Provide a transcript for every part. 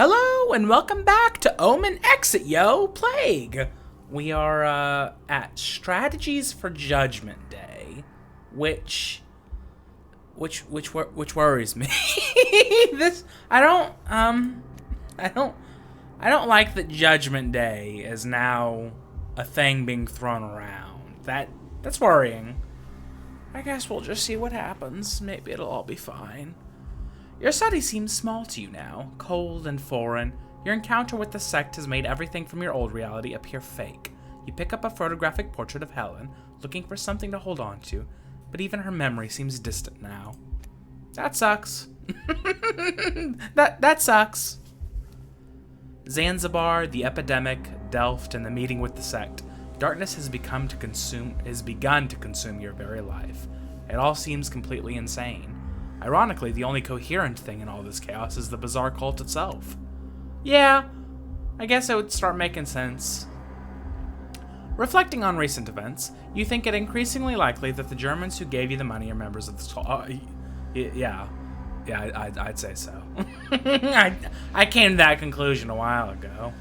Hello and welcome back to Omen Exitio Plague. We are at Strategies for Judgment Day, which worries me. I don't like that Judgment Day is now a thing being thrown around. That's worrying. I guess we'll just see what happens. Maybe it'll all be fine. Your study seems small to you now, cold and foreign. Your encounter with the sect has made everything from your old reality appear fake. You pick up a photographic portrait of Helen, looking for something to hold on to, but even her memory seems distant now. That sucks. that sucks. Zanzibar, the epidemic, Delft, and the meeting with the sect. Darkness has begun to consume your very life. It all seems completely insane. Ironically, the only coherent thing in all this chaos is the bizarre cult itself. Yeah, I guess it would start making sense. Reflecting on recent events, you think it increasingly likely that the Germans who gave you the money are members of this cult. I'd say so. I came to that conclusion a while ago.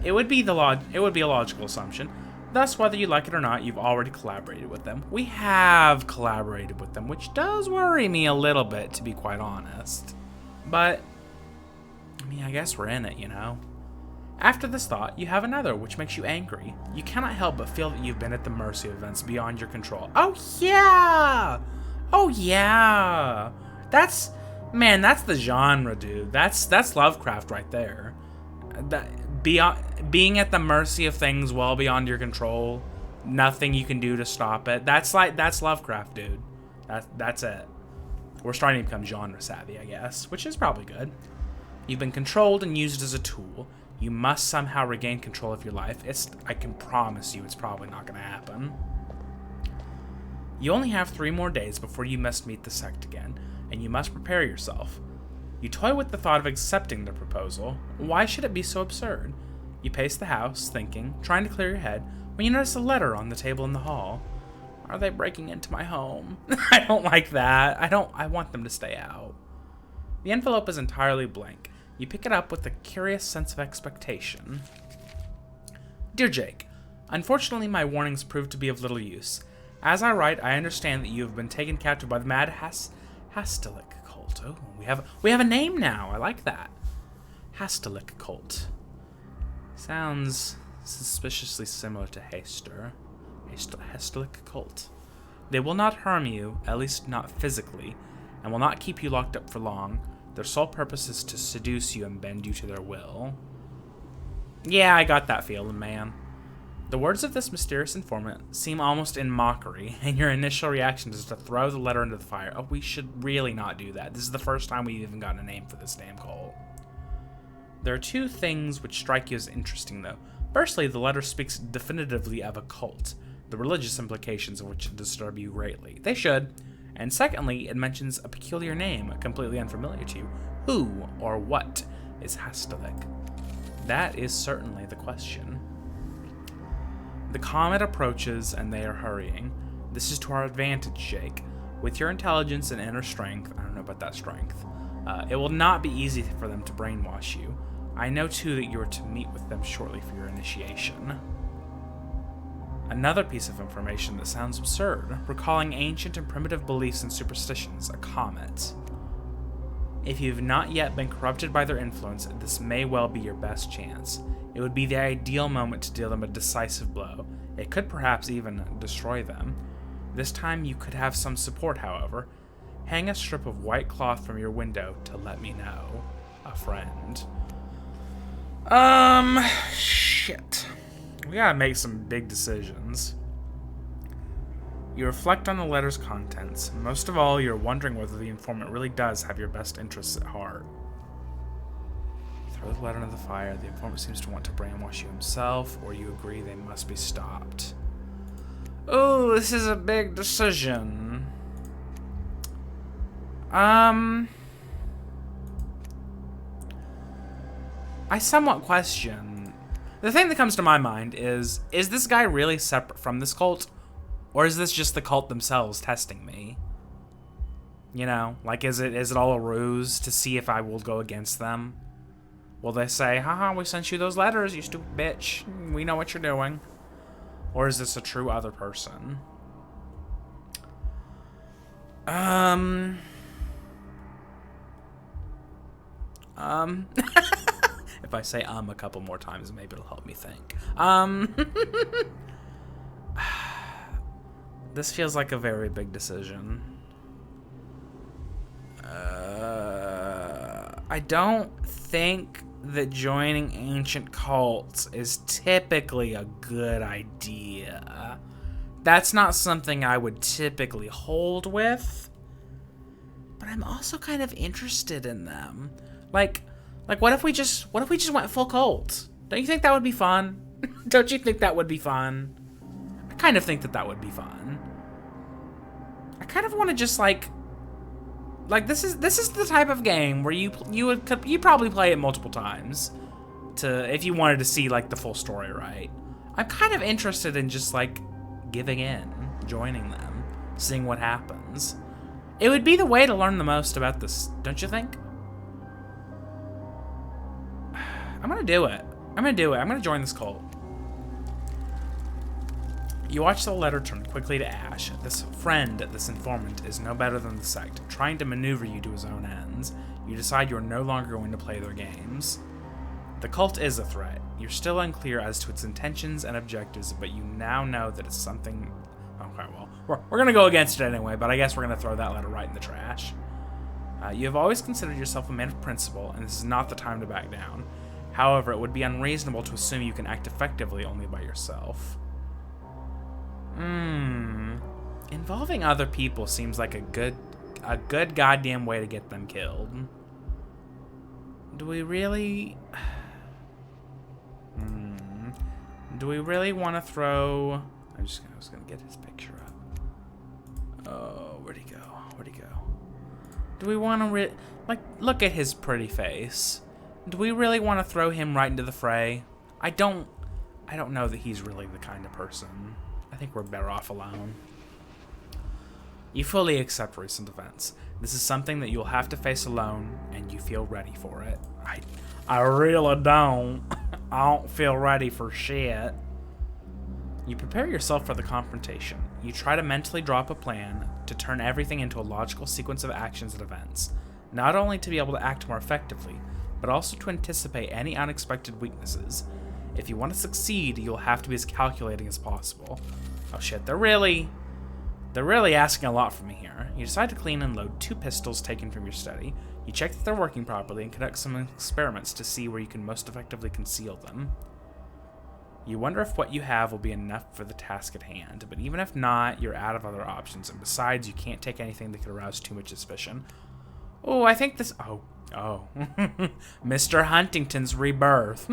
It would be a logical assumption. Thus, whether you like it or not, you've already collaborated with them. We have collaborated with them, which does worry me a little bit, to be quite honest. But, I guess we're in it, you know? After this thought, you have another, which makes you angry. You cannot help but feel that you've been at the mercy of events beyond your control. Oh, yeah! Oh, yeah! That's the genre, dude. That's Lovecraft right there. Being at the mercy of things well beyond your control, nothing you can do to stop it. That's Lovecraft, dude. That's it. We're starting to become genre savvy, I guess, which is probably good. You've been controlled and used as a tool. You must somehow regain control of your life. I can promise you it's probably not going to happen. You only have 3 more days before you must meet the sect again, and you must prepare yourself. You toy with the thought of accepting the proposal. Why should it be so absurd? You pace the house, thinking, trying to clear your head, when you notice a letter on the table in the hall. Are they breaking into my home? I don't like that. I want them to stay out. The envelope is entirely blank. You pick it up with a curious sense of expectation. Dear Jake, unfortunately my warnings proved to be of little use. As I write, I understand that you have been taken captive by the mad Hastilic cult. Oh, we have a name now. I like that. Hastilic cult. Sounds suspiciously similar to Haster. Hastilic cult. They will not harm you, at least not physically, and will not keep you locked up for long. Their sole purpose is to seduce you and bend you to their will. Yeah, I got that feeling, man. The words of this mysterious informant seem almost in mockery, and your initial reaction is to throw the letter into the fire. Oh, we should really not do that. This is the first time we've even gotten a name for this damn cult. There are 2 things which strike you as interesting, though. Firstly, the letter speaks definitively of a cult, the religious implications of which disturb you greatly. They should. And secondly, it mentions a peculiar name, completely unfamiliar to you. Who or what is Hastilic? That is certainly the question. The comet approaches, and they are hurrying. This is to our advantage, Jake. With your intelligence and inner strength, I don't know about that strength, it will not be easy for them to brainwash you. I know, too, that you are to meet with them shortly for your initiation. Another piece of information that sounds absurd, recalling ancient and primitive beliefs and superstitions, a comet. If you've not yet been corrupted by their influence, this may well be your best chance. It would be the ideal moment to deal them a decisive blow. It could perhaps even destroy them. This time you could have some support, however. Hang a strip of white cloth from your window to let me know. A friend. Shit. We gotta make some big decisions. You reflect on the letter's contents. Most of all, you're wondering whether the informant really does have your best interests at heart. Throw the letter into the fire. The informant seems to want to brainwash you himself, or you agree they must be stopped. Oh, this is a big decision. I somewhat question. The thing that comes to my mind is this guy really separate from this cult? Or is this just the cult themselves testing me? You know, like is it all a ruse to see if I will go against them? Will they say, haha, we sent you those letters, you stupid bitch. We know what you're doing. Or is this a true other person? If I say a couple more times, maybe it'll help me think. This feels like a very big decision. I don't think that joining ancient cults is typically a good idea. That's not something I would typically hold with, but I'm also kind of interested in them. Like what if we just went full cult? Don't you think that would be fun? Don't you think that would be fun? I kind of think that would be fun. I kind of want to just like this is the type of game where you probably play it multiple times if you wanted to see like the full story, right? I'm kind of interested in just like giving in, joining them, seeing what happens. It would be the way to learn the most about this, don't you think? I'm gonna do it. I'm gonna join this cult. You watch the letter turn quickly to ash. This informant, is no better than the sect, trying to maneuver you to his own ends. You decide you are no longer going to play their games. The cult is a threat. You're still unclear as to its intentions and objectives, but you now know that it's something... Okay, well, we're going to go against it anyway, but I guess we're going to throw that letter right in the trash. You have always considered yourself a man of principle, and this is not the time to back down. However, it would be unreasonable to assume you can act effectively only by yourself. Involving other people seems like a good goddamn way to get them killed. Do we really... Do we really want to throw... I was gonna get his picture up. Oh, where'd he go? Do we want to look at his pretty face? Do we really want to throw him right into the fray? I don't know that he's really the kind of person. I think we're better off alone. You fully accept recent events. This is something that you'll have to face alone, and you feel ready for it. I really don't. I don't feel ready for shit. You prepare yourself for the confrontation. You try to mentally draw up a plan to turn everything into a logical sequence of actions and events, not only to be able to act more effectively, but also to anticipate any unexpected weaknesses. If you want to succeed, you'll have to be as calculating as possible. Oh shit, they're really asking a lot from me here. You decide to clean and load 2 pistols taken from your study. You check that they're working properly and conduct some experiments to see where you can most effectively conceal them. You wonder if what you have will be enough for the task at hand, but even if not, you're out of other options, and besides, you can't take anything that could arouse too much suspicion. Oh, I think this... Oh. Mr. Huntington's rebirth.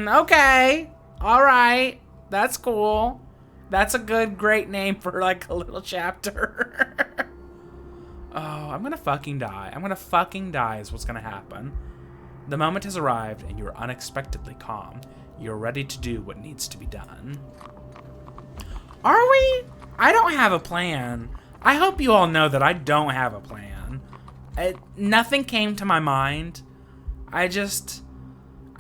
Okay. Alright. That's cool. That's a great name for, like, a little chapter. Oh, I'm gonna fucking die. Is what's gonna happen. The moment has arrived, and you are unexpectedly calm. You're ready to do what needs to be done. Are we? I don't have a plan. I hope you all know that I don't have a plan. Nothing came to my mind. I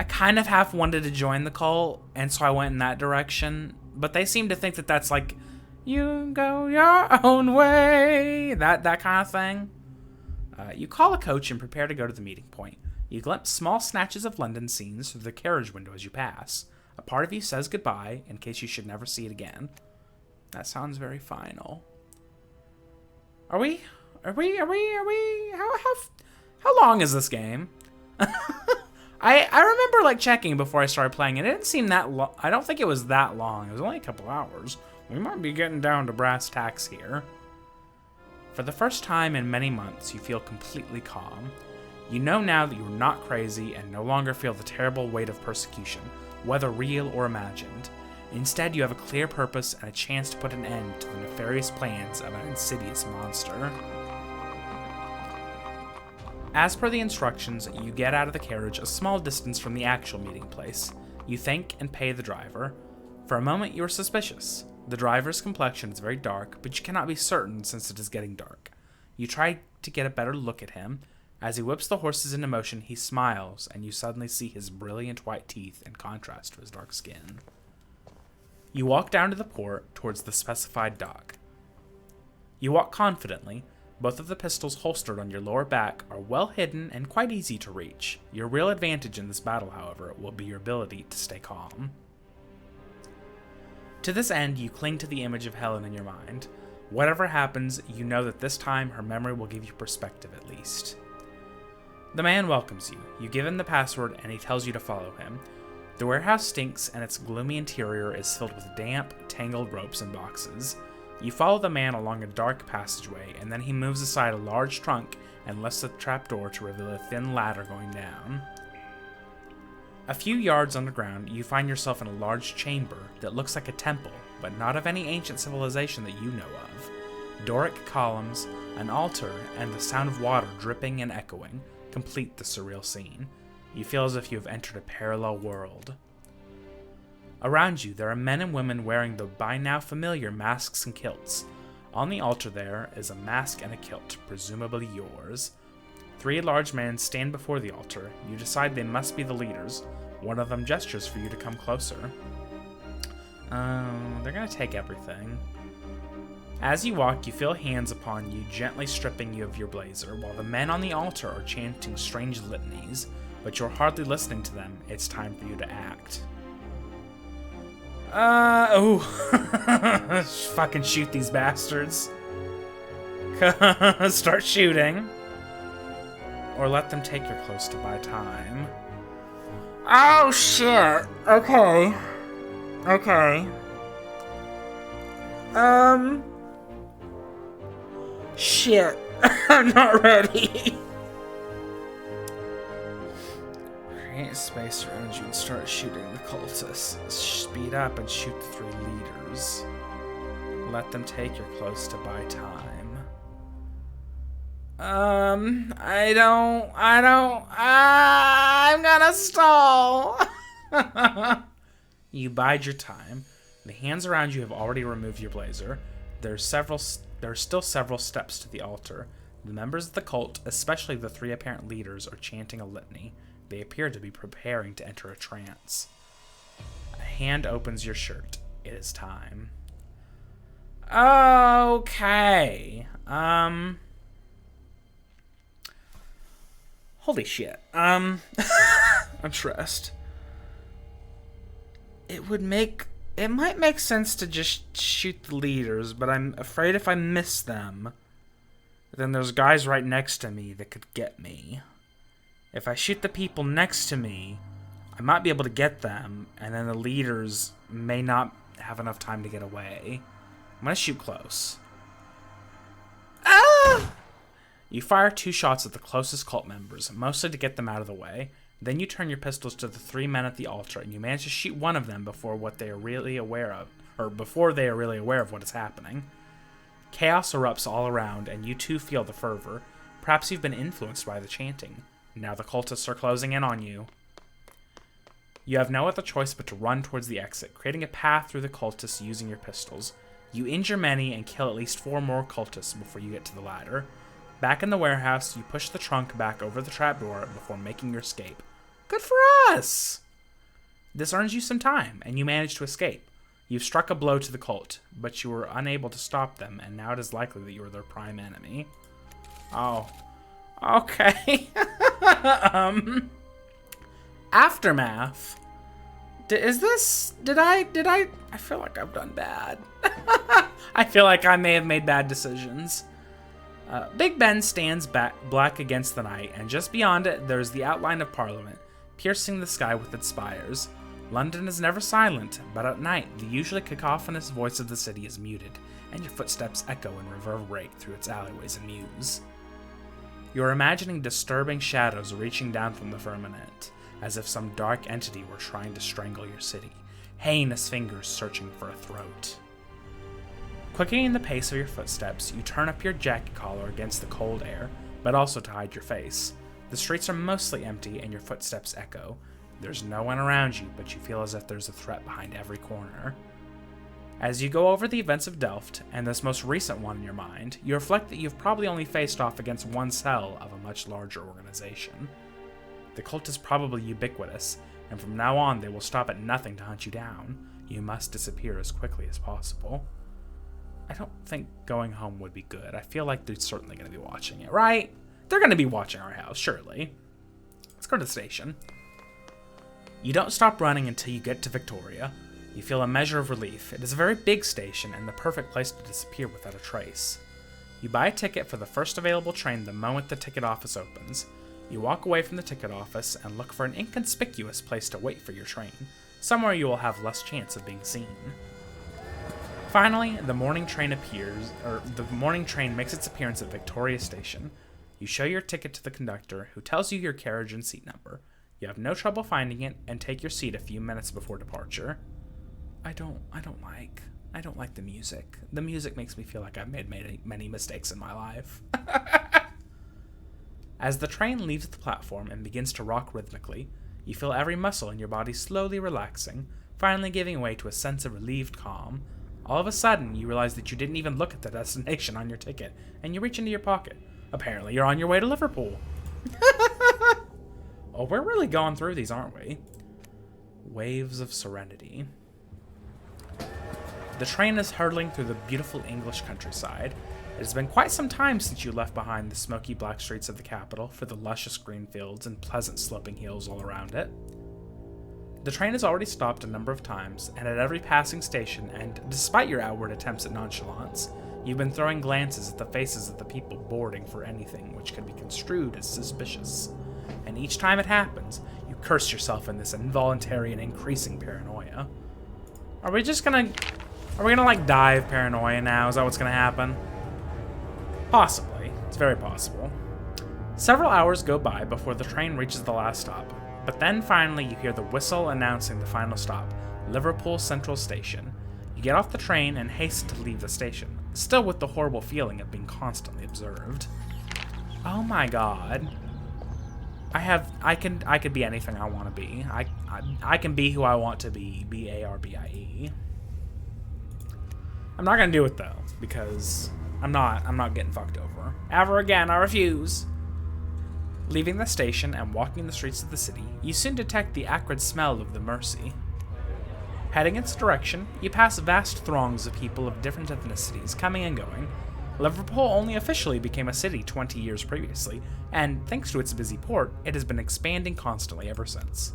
kind of half wanted to join the cult, and so I went in that direction. But they seem to think that that's like, you go your own way, that kind of thing. You call a coach and prepare to go to the meeting point. You glimpse small snatches of London scenes through the carriage window as you pass. A part of you says goodbye in case you should never see it again. That sounds very final. Are we? How long is this game? I remember like checking before I started playing it. It didn't seem that long. I don't think it was that long. It was only a couple hours. We might be getting down to brass tacks here. For the first time in many months, you feel completely calm. You know now that you are not crazy and no longer feel the terrible weight of persecution, whether real or imagined. Instead, you have a clear purpose and a chance to put an end to the nefarious plans of an insidious monster. As per the instructions, you get out of the carriage a small distance from the actual meeting place. You thank and pay the driver. For a moment, you are suspicious. The driver's complexion is very dark, but you cannot be certain since it is getting dark. You try to get a better look at him. As he whips the horses into motion, he smiles, and you suddenly see his brilliant white teeth in contrast to his dark skin. You walk down to the port towards the specified dock. You walk confidently. Both of the pistols holstered on your lower back are well hidden and quite easy to reach. Your real advantage in this battle, however, will be your ability to stay calm. To this end, you cling to the image of Helen in your mind. Whatever happens, you know that this time her memory will give you perspective at least. The man welcomes you. You give him the password and he tells you to follow him. The warehouse stinks and its gloomy interior is filled with damp, tangled ropes and boxes. You follow the man along a dark passageway, and then he moves aside a large trunk and lifts the trapdoor to reveal a thin ladder going down. A few yards underground, you find yourself in a large chamber that looks like a temple, but not of any ancient civilization that you know of. Doric columns, an altar, and the sound of water dripping and echoing complete the surreal scene. You feel as if you have entered a parallel world. Around you, there are men and women wearing the by now familiar masks and kilts. On the altar there is a mask and a kilt, presumably yours. 3 large men stand before the altar. You decide they must be the leaders. One of them gestures for you to come closer. They're gonna take everything. As you walk, you feel hands upon you, gently stripping you of your blazer, while the men on the altar are chanting strange litanies, but you're hardly listening to them. It's time for you to act. Fucking shoot these bastards. Start shooting. Or let them take your clothes to buy time. Oh, shit. Okay. Shit. I'm not ready. Create space around you and start shooting the cultists. Speed up and shoot the 3 leaders. Let them take your clothes to buy time. I'm gonna stall. You bide your time. The hands around you have already removed your blazer. There are still several steps to the altar. The members of the cult, especially the 3 apparent leaders, are chanting a litany. They appear to be preparing to enter a trance. A hand opens your shirt. It is time. Okay. Holy shit. I'm stressed. It might make sense to just shoot the leaders, but I'm afraid if I miss them, then there's guys right next to me that could get me. If I shoot the people next to me, I might be able to get them, and then the leaders may not have enough time to get away. I'm gonna shoot close. Ah! You fire 2 shots at the closest cult members, mostly to get them out of the way. Then you turn your pistols to the 3 men at the altar, and you manage to shoot one of them before they are really aware of what is happening. Chaos erupts all around, and you too feel the fervor. Perhaps you've been influenced by the chanting. Now the cultists are closing in on you. You have no other choice but to run towards the exit, creating a path through the cultists using your pistols. You injure many and kill at least 4 more cultists before you get to the ladder. Back in the warehouse, you push the trunk back over the trapdoor before making your escape. Good for us! This earns you some time, and you manage to escape. You've struck a blow to the cult, but you were unable to stop them, and now it is likely that you are their prime enemy. Oh. Okay. Aftermath. I feel like I've done bad. I feel like I may have made bad decisions. Big Ben stands black against the night, and just beyond it, there's the outline of Parliament, piercing the sky with its spires. London is never silent, but at night, the usually cacophonous voice of the city is muted, and your footsteps echo and reverberate through its alleyways and mews. You're imagining disturbing shadows reaching down from the firmament, as if some dark entity were trying to strangle your city, heinous fingers searching for a throat. Quickening the pace of your footsteps, you turn up your jacket collar against the cold air, but also to hide your face. The streets are mostly empty, and your footsteps echo. There's no one around you, but you feel as if there's a threat behind every corner. As you go over the events of Delft, and this most recent one in your mind, you reflect that you've probably only faced off against one cell of a much larger organization. The cult is probably ubiquitous, and from now on they will stop at nothing to hunt you down. You must disappear as quickly as possible. I don't think going home would be good. I feel like they're certainly going to be watching it, right? They're going to be watching our house, surely. Let's go to the station. You don't stop running until you get to Victoria. You feel a measure of relief. It is a very big station and the perfect place to disappear without a trace. You buy a ticket for the first available train the moment the ticket office opens. You walk away from the ticket office and look for an inconspicuous place to wait for your train, somewhere you will have less chance of being seen. Finally, the morning train makes its appearance at Victoria Station. You show your ticket to the conductor, who tells you your carriage and seat number. You have no trouble finding it and take your seat a few minutes before departure. I don't like the music. The music makes me feel like I've made many mistakes in my life. As the train leaves the platform and begins to rock rhythmically, you feel every muscle in your body slowly relaxing, finally giving way to a sense of relieved calm. All of a sudden, you realize that you didn't even look at the destination on your ticket, and you reach into your pocket. Apparently, you're on your way to Liverpool. Oh, we're really going through these, aren't we? Waves of Serenity. The train is hurtling through the beautiful English countryside. It has been quite some time since you left behind the smoky black streets of the capital for the luscious green fields and pleasant sloping hills all around it. The train has already stopped a number of times, and at every passing station, and despite your outward attempts at nonchalance, you've been throwing glances at the faces of the people boarding for anything which could be construed as suspicious. And each time it happens, you curse yourself in this involuntary and increasing paranoia. Are we gonna like die of paranoia now? Is that what's gonna happen? Possibly. It's very possible. Several hours go by before the train reaches the last stop, but then finally you hear the whistle announcing the final stop, Liverpool Central Station. You get off the train and hasten to leave the station, still with the horrible feeling of being constantly observed. Oh my god. I could be anything I want to be. I can be who I want to be. B-A-R-B-I-E. I'm not gonna do it though, because I'm not getting fucked over. Ever again, I refuse. Leaving the station and walking the streets of the city, you soon detect the acrid smell of the Mersey. Heading its direction, you pass vast throngs of people of different ethnicities coming and going. Liverpool only officially became a city 20 years previously, and thanks to its busy port, it has been expanding constantly ever since.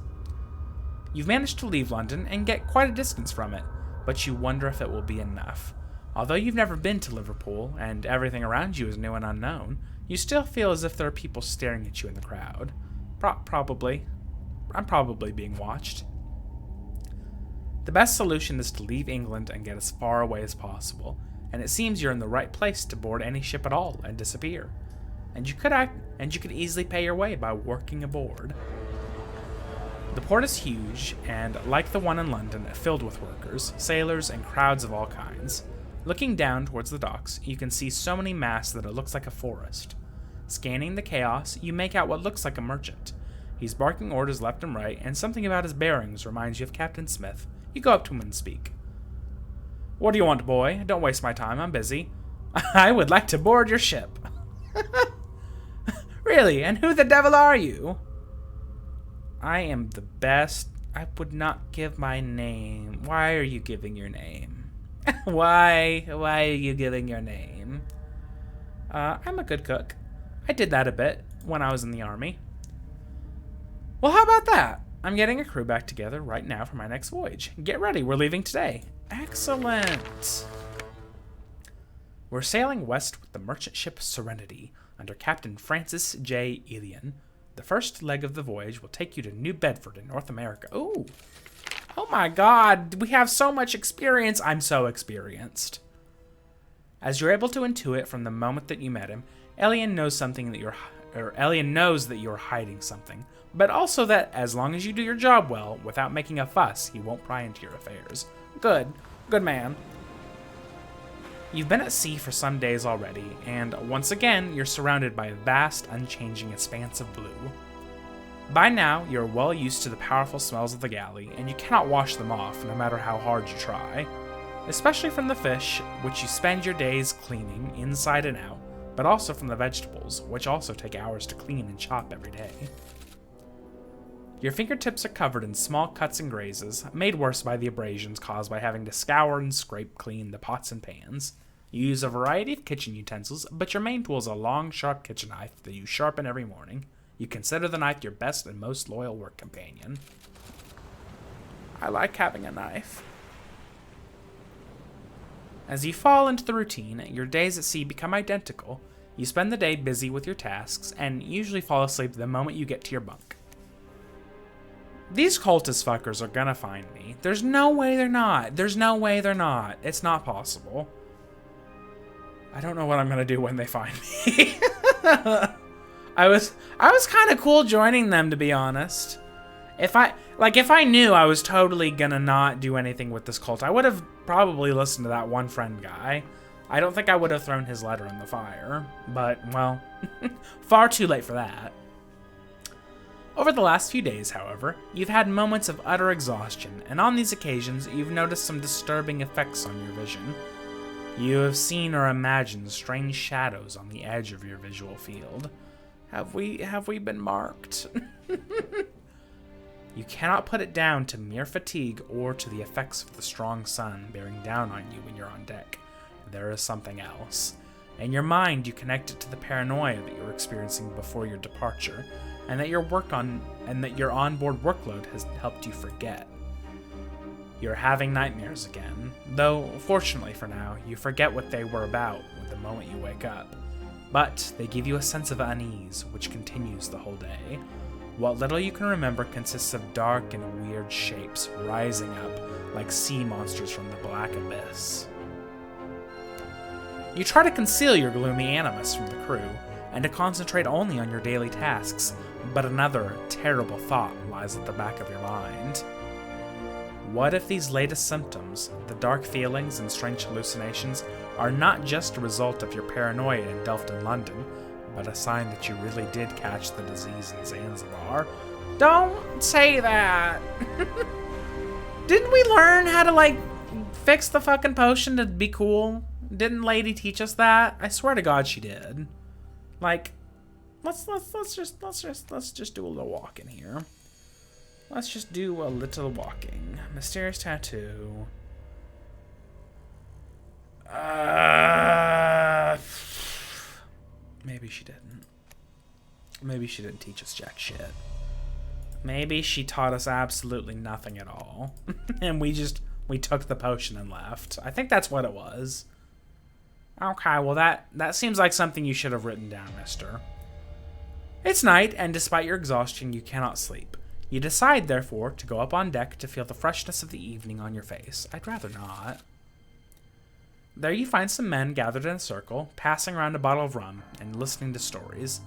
You've managed to leave London and get quite a distance from it, but you wonder if it will be enough. Although you've never been to Liverpool, and everything around you is new and unknown, you still feel as if there are people staring at you in the crowd. Probably. I'm probably being watched. The best solution is to leave England and get as far away as possible, and it seems you're in the right place to board any ship at all and disappear. And you could easily pay your way by working aboard. The port is huge, and like the one in London, filled with workers, sailors, and crowds of all kinds. Looking down towards the docks, you can see so many masts that it looks like a forest. Scanning the chaos, you make out what looks like a merchant. He's barking orders left and right, and something about his bearings reminds you of Captain Smith. You go up to him and speak. "What do you want, boy? Don't waste my time, I'm busy." "I would like to board your ship." "Really? And who the devil are you?" "I am the best. I would not give my name." "Why are you giving your name?" Why are you giving your name?" I'm a good cook. I did that a bit when I was in the army." "Well, how about that? I'm getting a crew back together right now for my next voyage. Get ready, we're leaving today." "Excellent." We're sailing west with the merchant ship Serenity under Captain Francis J. E10. The first leg of the voyage will take you to New Bedford in North America. Ooh. Oh my god, we have so much experience. I'm so experienced. As you're able to intuit from the moment that you met him, Elliot knows that you're hiding something, but also that as long as you do your job well, without making a fuss, he won't pry into your affairs. Good man. You've been at sea for some days already, and once again, you're surrounded by a vast, unchanging expanse of blue. By now, you're well used to the powerful smells of the galley, and you cannot wash them off, no matter how hard you try. especially from the fish, which you spend your days cleaning inside and out, but also from the vegetables, which also take hours to clean and chop every day. Your fingertips are covered in small cuts and grazes, made worse by the abrasions caused by having to scour and scrape clean the pots and pans. You use a variety of kitchen utensils, but your main tool is a long, sharp kitchen knife that you sharpen every morning. You consider the knife your best and most loyal work companion. I like having a knife. As you fall into the routine, your days at sea become identical. You spend the day busy with your tasks, and usually fall asleep the moment you get to your bunk. These cultist fuckers are gonna find me. There's no way they're not. There's no way they're not. It's not possible. I don't know what I'm gonna do when they find me. I was kind of cool joining them, to be honest. If I knew I was totally gonna not do anything with this cult, I would have probably listened to that one friend guy. I don't think I would have thrown his letter in the fire, but, well, far too late for that. Over the last few days, however, you've had moments of utter exhaustion, and on these occasions, you've noticed some disturbing effects on your vision. You have seen or imagined strange shadows on the edge of your visual field. Have we been marked? You cannot put it down to mere fatigue or to the effects of the strong sun bearing down on you when you're on deck. There is something else. In your mind, you connect it to the paranoia that you're experiencing before your departure, and that your onboard workload has helped you forget. You're having nightmares again, though fortunately for now, you forget what they were about the moment you wake up. But they give you a sense of unease, which continues the whole day. What little you can remember consists of dark and weird shapes rising up like sea monsters from the black abyss. You try to conceal your gloomy animus from the crew, and to concentrate only on your daily tasks, but another terrible thought lies at the back of your mind. What if these latest symptoms, the dark feelings and strange hallucinations, are not just a result of your paranoia engulfed in London, but a sign that you really did catch the disease in Zanzibar? Don't say that! Didn't we learn how to, fix the fucking potion to be cool? Didn't Lady teach us that? I swear to God she did. Let's just do a little walking here. Let's just do a little walking. Mysterious tattoo. Maybe she didn't. Maybe she didn't teach us jack shit. Maybe she taught us absolutely nothing at all. And we took the potion and left. I think that's what it was. Okay, well that seems like something you should have written down, mister. It's night, and despite your exhaustion, you cannot sleep. You decide, therefore, to go up on deck to feel the freshness of the evening on your face. I'd rather not. There you find some men gathered in a circle, passing around a bottle of rum and listening to stories.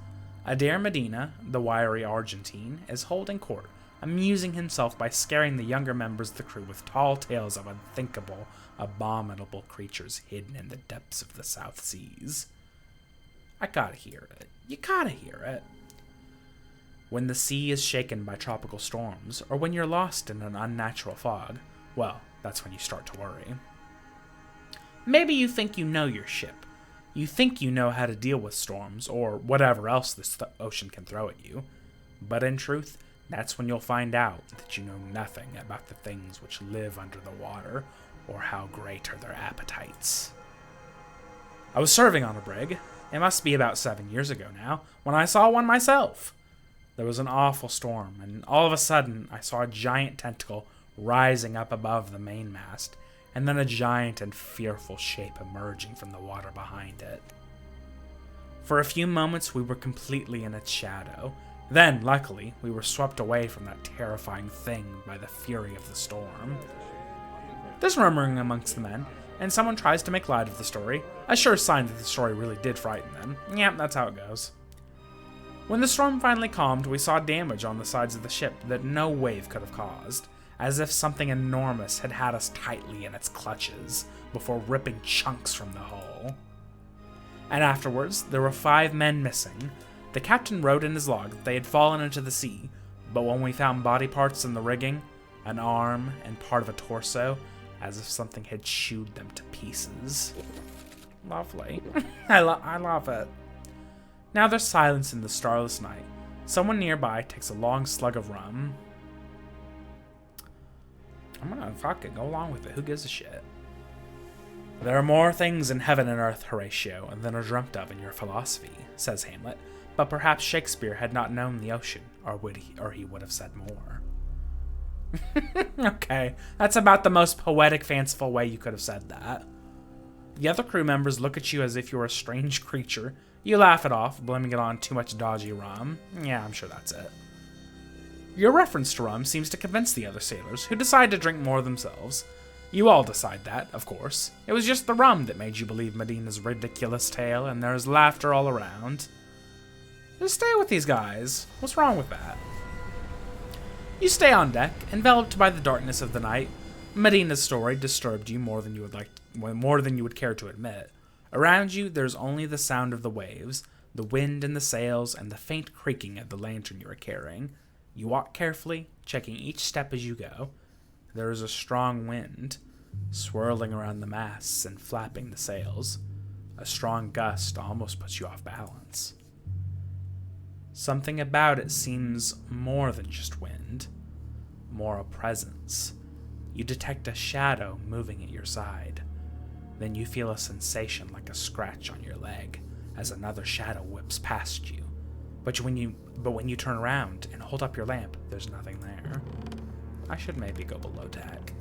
Adair Medina, the wiry Argentine, is holding court, amusing himself by scaring the younger members of the crew with tall tales of unthinkable, abominable creatures hidden in the depths of the South Seas. I gotta hear it. You gotta hear it. When the sea is shaken by tropical storms, or when you're lost in an unnatural fog, well, that's when you start to worry. Maybe you think you know your ship. You think you know how to deal with storms, or whatever else this ocean can throw at you. But in truth, that's when you'll find out that you know nothing about the things which live under the water, or how great are their appetites. I was serving on a brig, it must be about 7 years ago now, when I saw one myself. There was an awful storm, and all of a sudden I saw a giant tentacle rising up above the mainmast, and then a giant and fearful shape emerging from the water behind it. For a few moments we were completely in its shadow. Then, luckily, we were swept away from that terrifying thing by the fury of the storm. There's murmuring amongst the men, and someone tries to make light of the story, a sure sign that the story really did frighten them. Yeah, that's how it goes. When the storm finally calmed, we saw damage on the sides of the ship that no wave could have caused, as if something enormous had had us tightly in its clutches before ripping chunks from the hull. And afterwards, there were 5 men missing. The captain wrote in his log that they had fallen into the sea, but when we found body parts in the rigging, an arm and part of a torso, as if something had chewed them to pieces. Lovely. I love it. Now there's silence in the starless night. Someone nearby takes a long slug of rum. I'm gonna fucking go along with it. Who gives a shit? There are more things in heaven and earth, Horatio, than are dreamt of in your philosophy, says Hamlet. But perhaps Shakespeare had not known the ocean, or he would have said more. Okay, that's about the most poetic, fanciful way you could have said that. The other crew members look at you as if you were a strange creature. You laugh it off, blaming it on too much dodgy rum. Yeah, I'm sure that's it. Your reference to rum seems to convince the other sailors, who decide to drink more themselves. You all decide that, of course. It was just the rum that made you believe Medina's ridiculous tale, and there's laughter all around. Just stay with these guys. What's wrong with that? You stay on deck, enveloped by the darkness of the night. Medina's story disturbed you more than you would care to admit. Around you, there's only the sound of the waves, the wind in the sails, and the faint creaking of the lantern you are carrying. You walk carefully, checking each step as you go. There is a strong wind, swirling around the masts and flapping the sails. A strong gust almost puts you off balance. Something about it seems more than just wind, more a presence. You detect a shadow moving at your side. Then you feel a sensation like a scratch on your leg as another shadow whips past you. But when you turn around and hold up your lamp, there's nothing there. I should maybe go below deck.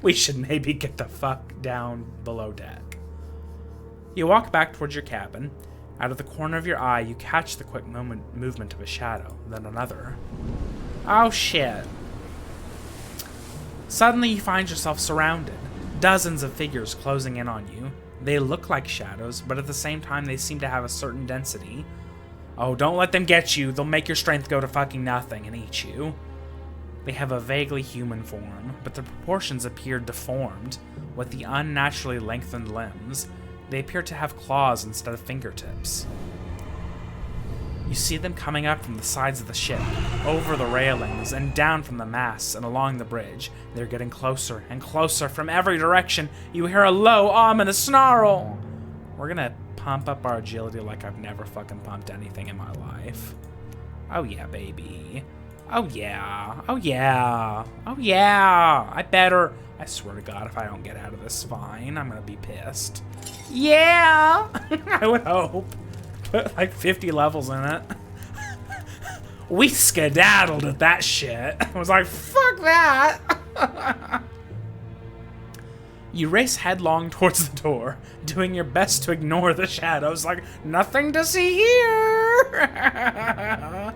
We should maybe get the fuck down below deck. You walk back towards your cabin. Out of the corner of your eye, you catch the quick movement of a shadow, then another. Oh shit. Suddenly you find yourself surrounded. Dozens of figures closing in on you. They look like shadows, but at the same time they seem to have a certain density. Oh, don't let them get you. They'll make your strength go to fucking nothing and eat you. They have a vaguely human form, but their proportions appear deformed. With the unnaturally lengthened limbs, they appear to have claws instead of fingertips. You see them coming up from the sides of the ship, over the railings, and down from the masts and along the bridge. They're getting closer and closer from every direction. You hear a low, ominous snarl. We're gonna pump up our agility like I've never fucking pumped anything in my life. Oh yeah, baby. Oh yeah. Oh yeah. Oh yeah. I swear to God, if I don't get out of this fine, I'm gonna be pissed. Yeah! I would hope. Put like 50 levels in it. We skedaddled at that shit. I was like, fuck that! You race headlong towards the door, doing your best to ignore the shadows, like, nothing to see here!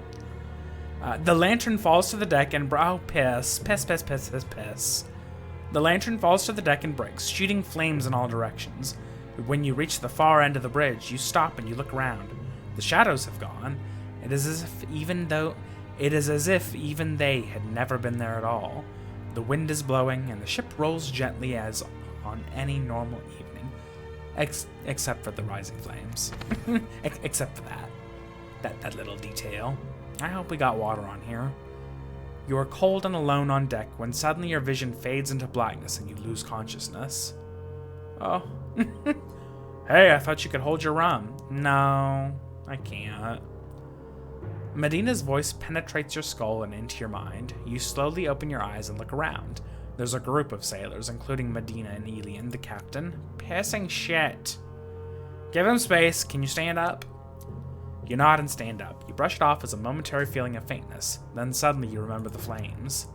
The lantern falls to the deck and piss. The lantern falls to the deck and breaks, shooting flames in all directions. When you reach the far end of the bridge, you stop and you look around. The shadows have gone. It is as if even they had never been there at all. The wind is blowing and the ship rolls gently as on any normal evening, except for the rising flames. Except for that little detail. I hope we got water on here. You are cold and alone on deck when suddenly your vision fades into blackness and you lose consciousness. Oh. Hey, I thought you could hold your rum. No, I can't. Medina's voice penetrates your skull and into your mind. You slowly open your eyes and look around. There's a group of sailors, including Medina and Elian, the captain, pissing shit. Give him space. Can you stand up? You nod and stand up. You brush it off as a momentary feeling of faintness. Then suddenly you remember the flames.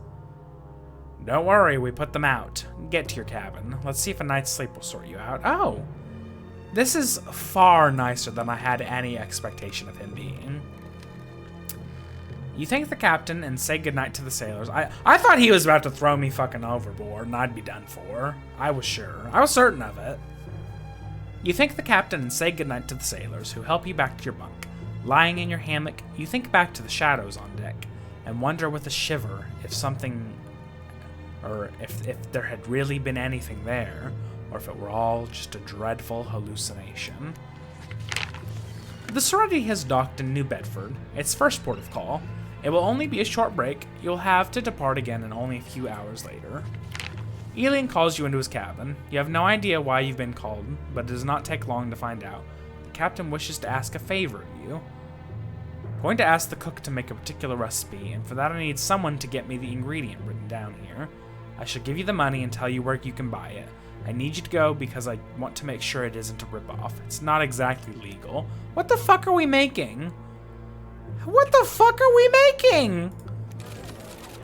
Don't worry, we put them out. Get to your cabin. Let's see if a night's sleep will sort you out. Oh! This is far nicer than I had any expectation of him being. You thank the captain and say goodnight to the sailors. I thought he was about to throw me fucking overboard and I'd be done for. I was sure. I was certain of it. You thank the captain and say goodnight to the sailors, who help you back to your bunk. Lying in your hammock, you think back to the shadows on deck and wonder with a shiver if there had really been anything there, or if it were all just a dreadful hallucination. The Serenity has docked in New Bedford, its first port of call. It will only be a short break. You'll have to depart again in only a few hours later. Elian calls you into his cabin. You have no idea why you've been called, but it does not take long to find out. The captain wishes to ask a favor of you. I'm going to ask the cook to make a particular recipe, and for that I need someone to get me the ingredient written down here. I shall give you the money and tell you where you can buy it. I need you to go because I want to make sure it isn't a ripoff. It's not exactly legal. What the fuck are we making? What the fuck are we making?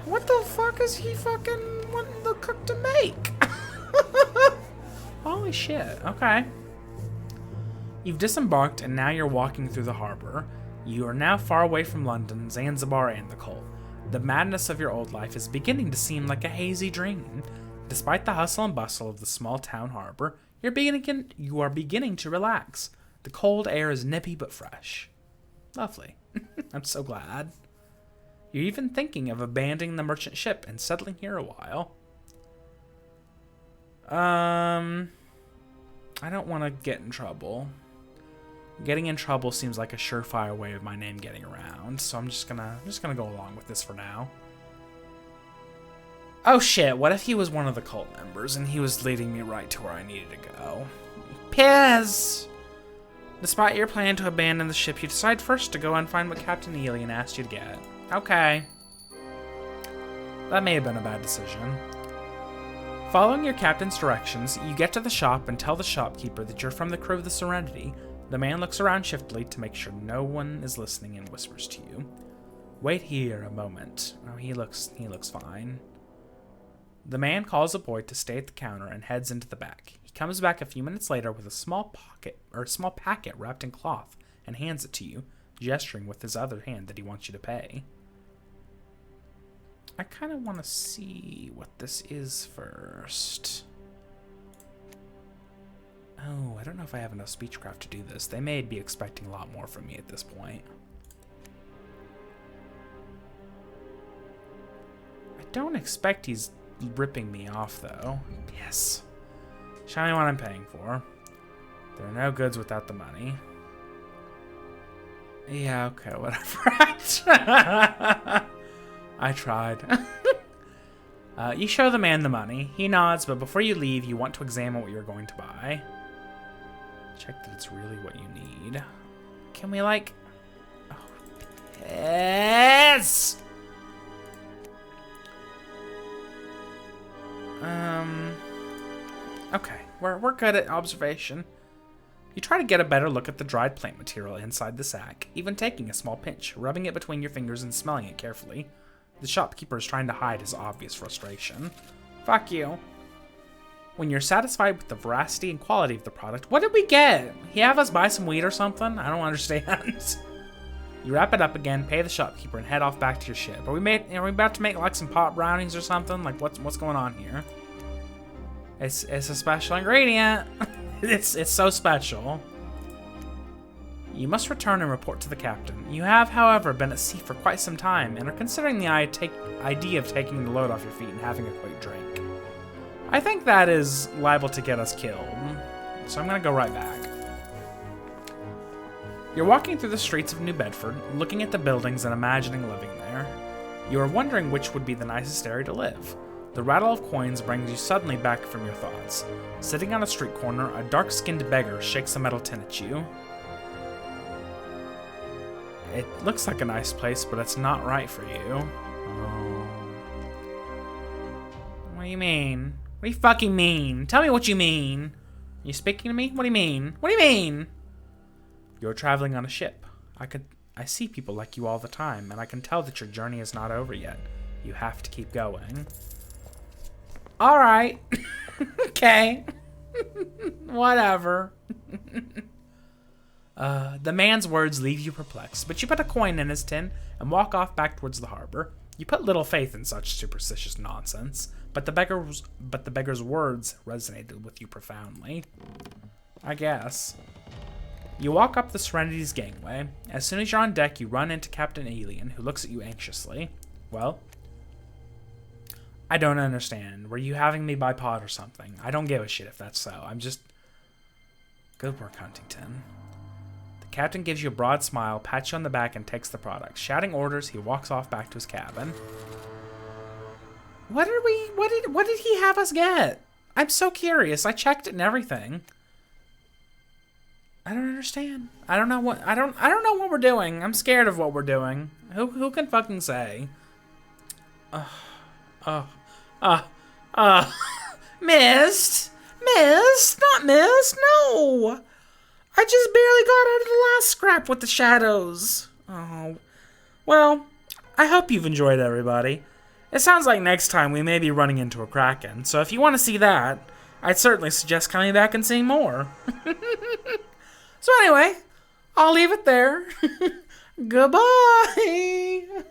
What the fuck is he fucking wanting the cook to make? Holy shit, okay. You've disembarked and now you're walking through the harbor. You are now far away from London, Zanzibar, and the cult. The madness of your old life is beginning to seem like a hazy dream. Despite the hustle and bustle of the small town harbor, you are beginning to relax. The cold air is nippy but fresh. Lovely. I'm so glad. You're even thinking of abandoning the merchant ship and settling here a while. I don't want to get in trouble. Getting in trouble seems like a surefire way of my name getting around, so I'm just gonna go along with this for now. Oh shit, what if he was one of the cult members and he was leading me right to where I needed to go? Piz! Despite your plan to abandon the ship, you decide first to go and find what Captain Elian asked you to get. Okay. That may have been a bad decision. Following your captain's directions, you get to the shop and tell the shopkeeper that you're from the crew of the Serenity. The man looks around shiftily to make sure no one is listening and whispers to you. Wait here a moment. Oh, he looks fine. The man calls a boy to stay at the counter and heads into the back. He comes back a few minutes later with a small packet wrapped in cloth and hands it to you, gesturing with his other hand that he wants you to pay. I kind of want to see what this is first. Oh, I don't know if I have enough speechcraft to do this. They may be expecting a lot more from me at this point. I don't expect he's ripping me off, though. Yes. Show me what I'm paying for. There are no goods without the money. Yeah, okay, whatever. I tried. You show the man the money. He nods, but before you leave, you want to examine what you're going to buy. Check that it's really what you need. Can we, like... Oh, yes! Okay, we're good at observation. You try to get a better look at the dried plant material inside the sack, even taking a small pinch, rubbing it between your fingers and smelling it carefully. The shopkeeper is trying to hide his obvious frustration. Fuck you. When you're satisfied with the veracity and quality of the product, what did we get? He have us buy some weed or something? I don't understand. You wrap it up again, pay the shopkeeper, and head off back to your ship. Are we about to make like some pot brownies or something? Like what's going on here? It's a special ingredient. It's so special. You must return and report to the captain. You have, however, been at sea for quite some time and are considering the idea of taking the load off your feet and having a quick drink. I think that is liable to get us killed, so I'm gonna go right back. You're walking through the streets of New Bedford, looking at the buildings and imagining living there. You are wondering which would be the nicest area to live. The rattle of coins brings you suddenly back from your thoughts. Sitting on a street corner, a dark-skinned beggar shakes a metal tin at you. It looks like a nice place, but it's not right for you. Oh. What do you mean? What do you fucking mean? Tell me what you mean. Are you speaking to me? What do you mean? What do you mean? You're traveling on a ship. I see people like you all the time, and I can tell that your journey is not over yet. You have to keep going. All right. Okay. Whatever. The man's words leave you perplexed, but you put a coin in his tin and walk off back towards the harbor. You put little faith in such superstitious nonsense, but the beggar's words resonated with you profoundly. I guess. You walk up the Serenity's gangway. As soon as you're on deck, you run into Captain Elian, who looks at you anxiously. Well? I don't understand. Were you having me by pod or something? I don't give a shit if that's so. I'm just... Good work, Huntington. The captain gives you a broad smile, pats you on the back, and takes the product. Shouting orders, he walks off back to his cabin. What did he have us get? I'm so curious. I checked it and everything. I don't understand. I don't know what know what we're doing. I'm scared of what we're doing. Who can fucking say? Missed, not missed. No, I just barely got out of the last scrap with the shadows. Oh, well, I hope you've enjoyed, everybody. It sounds like next time we may be running into a kraken, so if you want to see that, I'd certainly suggest coming back and seeing more. So anyway, I'll leave it there. Goodbye.